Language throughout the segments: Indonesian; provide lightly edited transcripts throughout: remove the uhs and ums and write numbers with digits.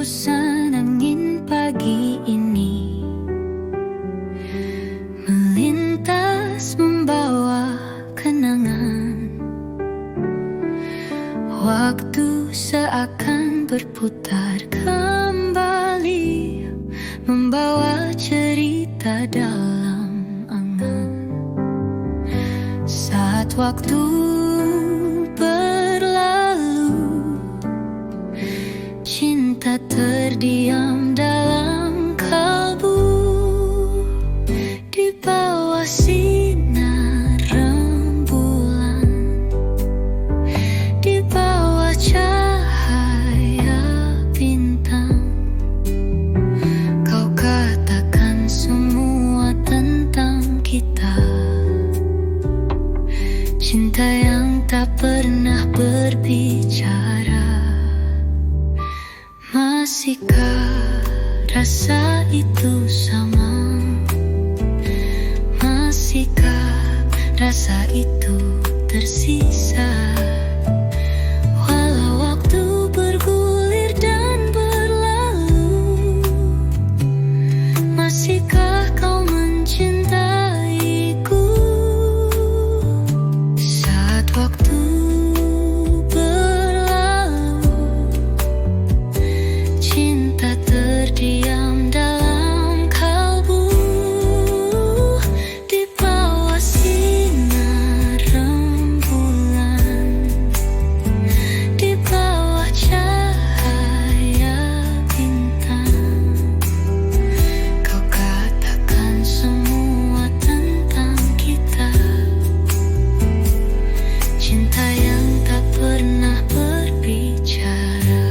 hembusan angin pagi ini melintas membawa kenangan. Waktu seakan berputar kembali, membawa cerita dalam angan. Saat waktu berlalu, cinta terdiam dalam kalbu. Di bawah sinar rembulan, di bawah cahaya bintang, kau katakan semua tentang kita. Cinta yang tak pernah berbicara. Masihkah rasa itu sama? Masihkah rasa itu tersisa? Walau waktu bergulir dan berlalu, masihkah kau mencintaiku? Saat waktu berlalu, cinta terdiam dalam kalbu. Di bawah sinar rembulan, di bawah cahaya bintang, kau katakan semua tentang kita. Cinta yang tak pernah berbicara.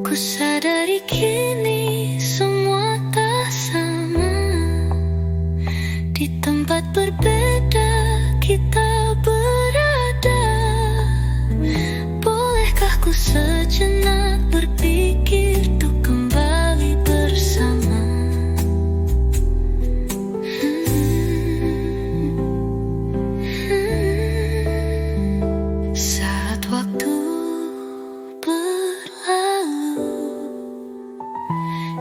Ku sadari kini semua tak sama. Di tempat berbeda kita berada. Bolehkah ku sejenak berpikir untuk kembali bersama? Saat waktu berlalu,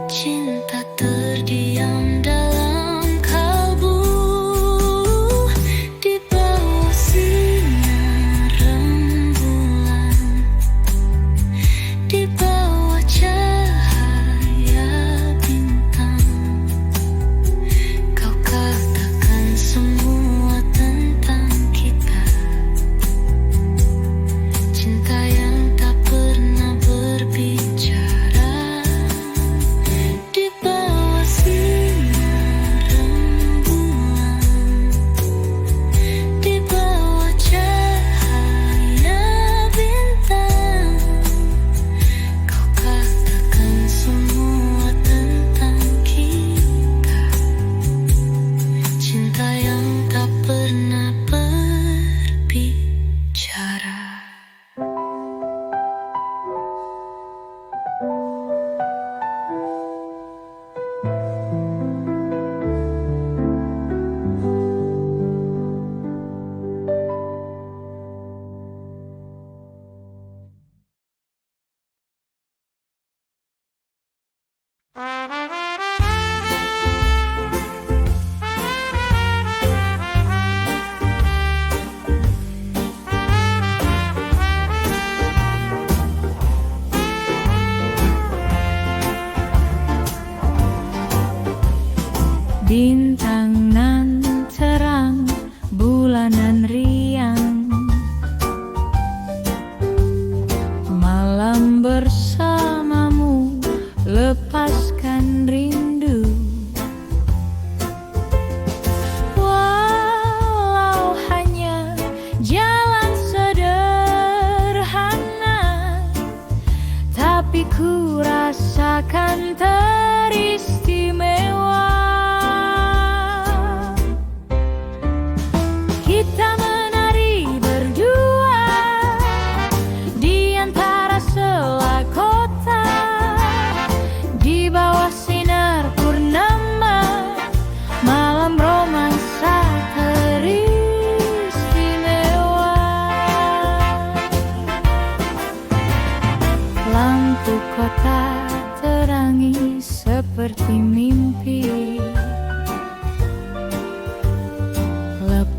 cinta terdiam dalam kalbu. Di bawah sinar rembulan, di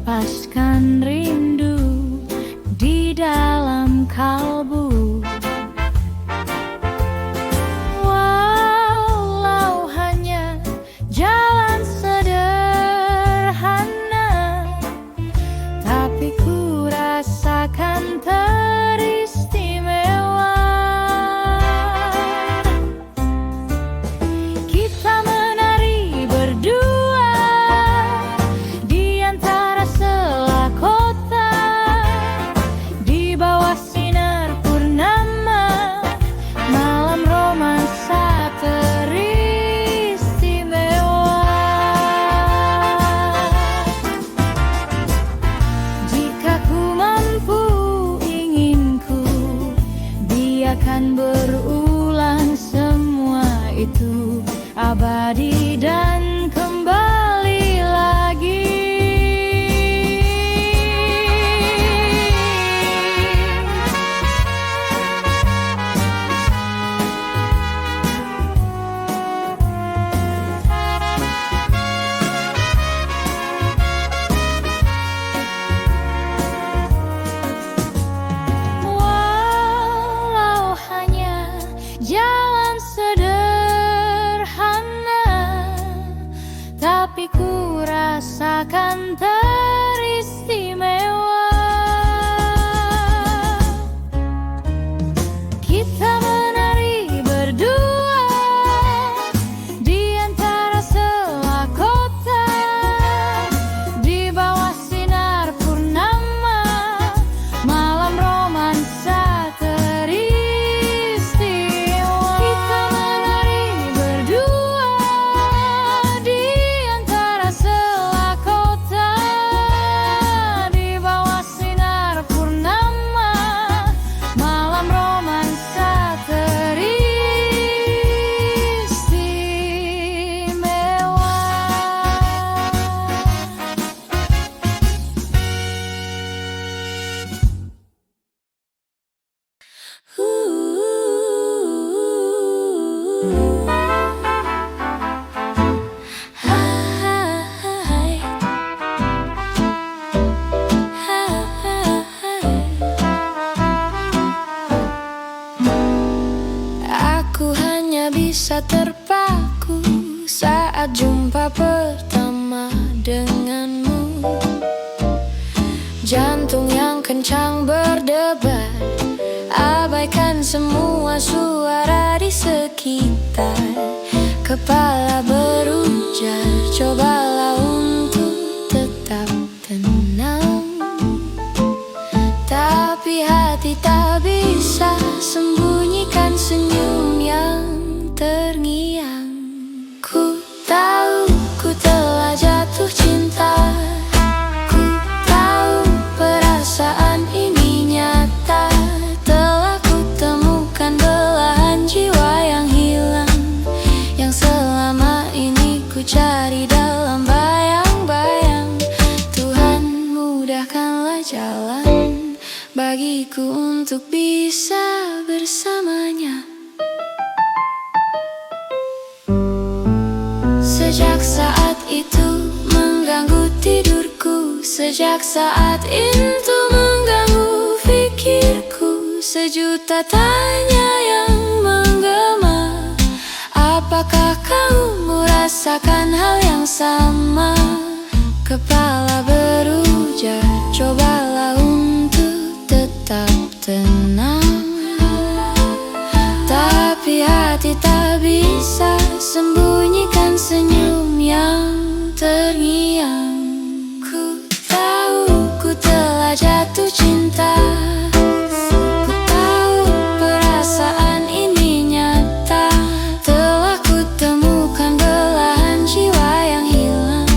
melepaskan rindu di dalam kalbu. Walau hanya jalan sederhana, tapi ku rasakan teristimewa. Kita menari berdua di antara sela kota, di bawah sinar purnama, malam romansa teristimewa. Jika ku mampu, ingin ku biarkan berulang semua itu abadi dan kembali lagi. Walau hanya jalan sederhana, tapi ku rasakan teristimewa. Kita menari berdua di antara sela kota, di bawah sinar purnama, malam romansa teristimewa. Kita menari berdua di antara sela kota, di bawah sinar purnama, malam romansa teristimewa. Aku hanya bisa terpaku saat jumpa pertama denganmu. Jantung yang kencang berdebar, abaikan semua suara di sekitar. Kepala berujar, cobalah untuk tetap tenang. Tapi hati tak bisa sembunyikan senyum yang terngiang. Ku tahu ku telah jatuh cinta, ku tahu perasaan ini nyata. Telah ku temukan belahan jiwa yang hilang, yang selama ini ku cari dalam bayang-bayang. Tuhan mudahkanlah jalan bagiku untuk bisa bersamanya. Sejak saat itu mengganggu tidurku, sejak saat itu mengganggu pikirku. Sejuta tanya yang menggema, apakah kamu merasakan hal yang sama? Kepala berujar, cobalah untuk tetap tenang. Tapi hati tak bisa sembunyikan senyum yang terngiang. Ku tahu ku telah jatuh cinta, ku tahu perasaan ini nyata. Telah ku temukan belahan jiwa yang hilang,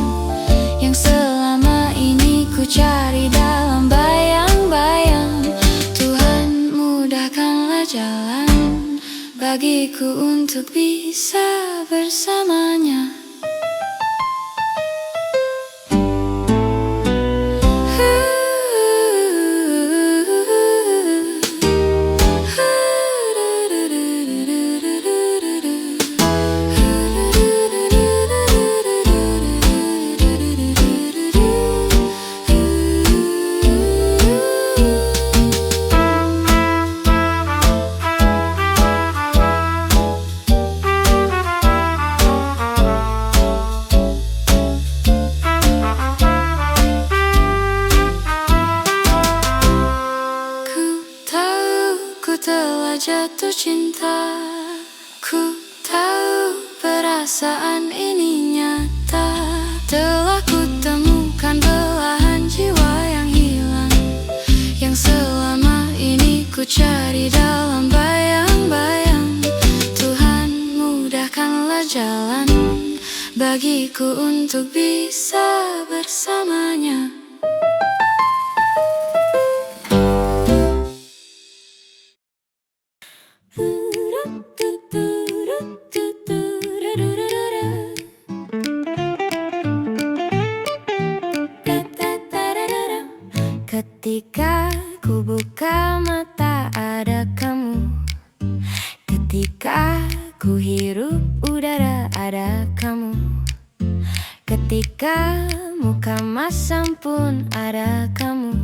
yang selama ini ku cari dalam bayang-bayang. Tuhan mudahkanlah jalan bagiku untuk bisa bersamanya. jatuh cinta. Ku tahu perasaan ini nyata, telah ku temukan belahan jiwa yang hilang, yang selama ini ku cari dalam bayang-bayang. Tuhan mudahkanlah jalan bagiku untuk bisa bersamanya. Ketika ku buka mata ada kamu, ketika ku hirup udara ada kamu, ketika muka masam pun ada kamu.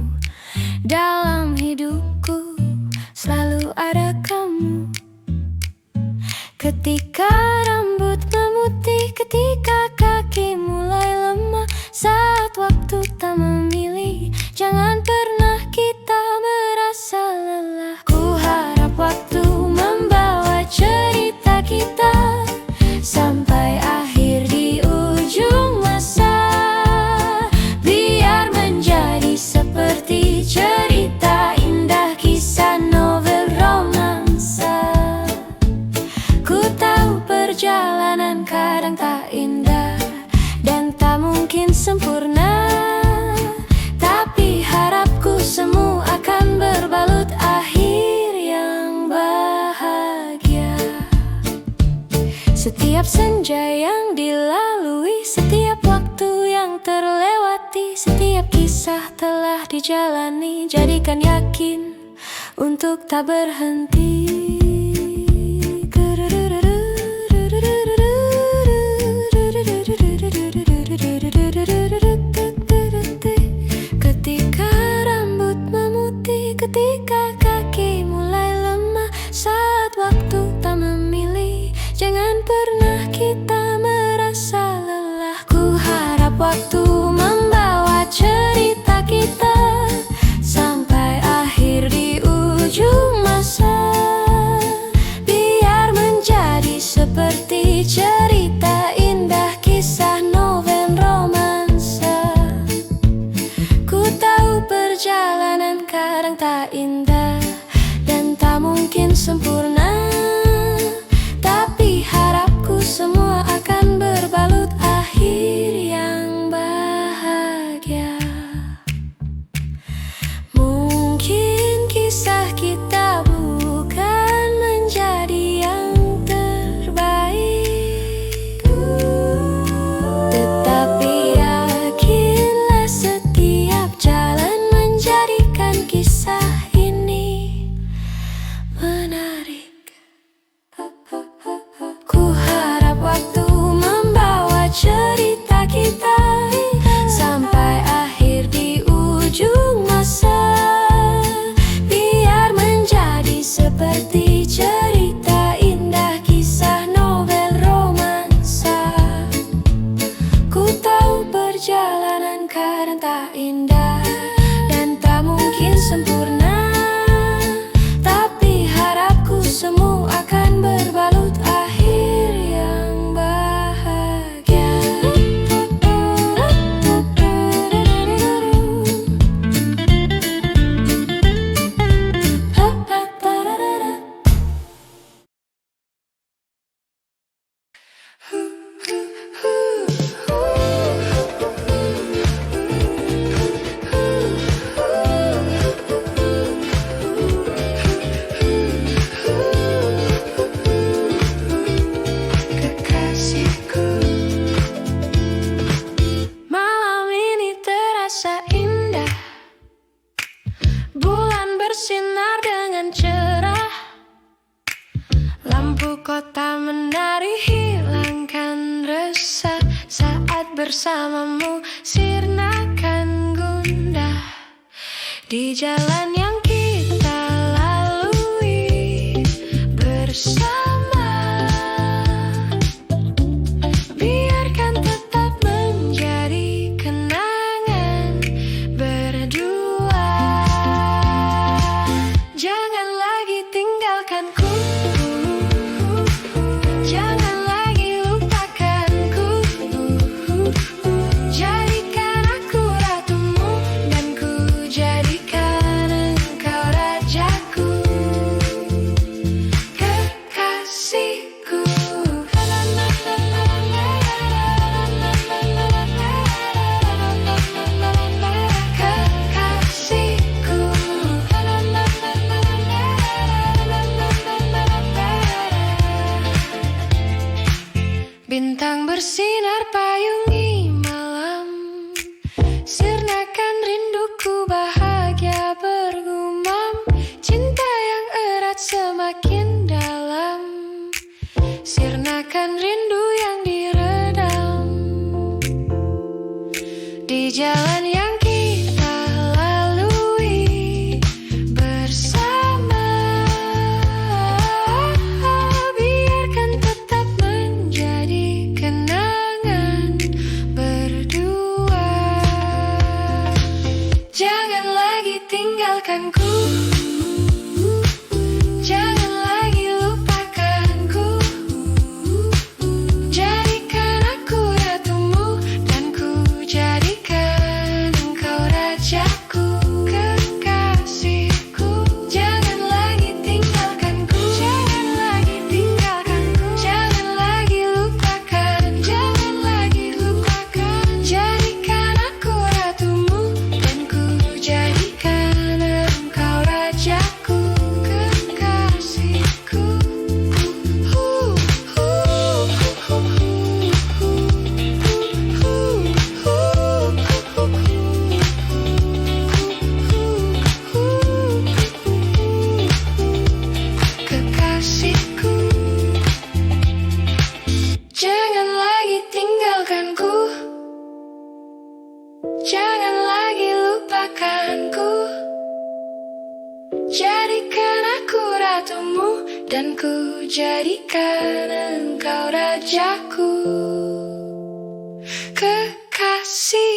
Dalam hidupku selalu ada kamu. Ketika rambut memutih, ketika kaki mulai lemah, saat waktu tak memilih, jangan pernah kita merasa lelah. Ku harap waktu membawa cerita kita sampai akhir di ujung masa, biar menjadi seperti cerita indah, kisah novel romansa. Ku tahu perjalanan kadang tak indah dan tak mungkin sempurna, tapi harapku semu akan berbalut akhir yang bahagia. Setiap senja yang dilalui, setiap waktu yang terlewati, setiap kisah telah dijalani, jadikan yakin untuk tak berhenti. Ketika rambut memutih, ketika kaki mulai lemah, saat waktu tak memilih, jangan pernah kita merasa lelah. Ku harap waktu membawa cerita kita sampai akhir di ujung masa, biar menjadi seperti cerita indah, kisah novel romansa. Ku tahu perjalanan kadang tak indah dan tak mungkin sempurna, tapi harapku semua akan berbalut akhir yang bahagia. Mungkin kisah kita bukan menjadi yang terbaik, tetapi yakinlah setiap jalan menjadikan kisah ini menarik. Ku harap waktu membawa cerita kita sampai akhir di ujung masa, biar menjadi seperti cerita indah, kisah novel romansa. Ku tahu perjalanan kadang tak indah dan tak mungkin sempurna, tapi harapku semu akan berbalut akhir yang bahagia. Kekasihku, malam ini terasa indah, bulan bersinar dengan cerah, lampu kota menari hilangkan resah, saat bersamamu sirnakan gundah di jalan yang kita lalui bersama. Biarkan tetap menjadi kenangan berdua, jangan lagi tinggalkan tinggalkanku. Jangan lagi lupakanku. Jadikan aku ratumu, dan ku jadikan engkau rajaku. Kekasihku, jangan lagi tinggalkanku. Jangan lagi tinggalkanku. Jangan lagi lupakan. Jangan lagi lupakan. Jadikan aku ratumu, dan ku jadikan engkau rajaku. Kekasihku. Kekasihku, jangan lagi tinggalkanku. Jangan lagi lupakanku. Jadikan aku ratumu, dan ku jadikan engkau rajaku. Kekasih.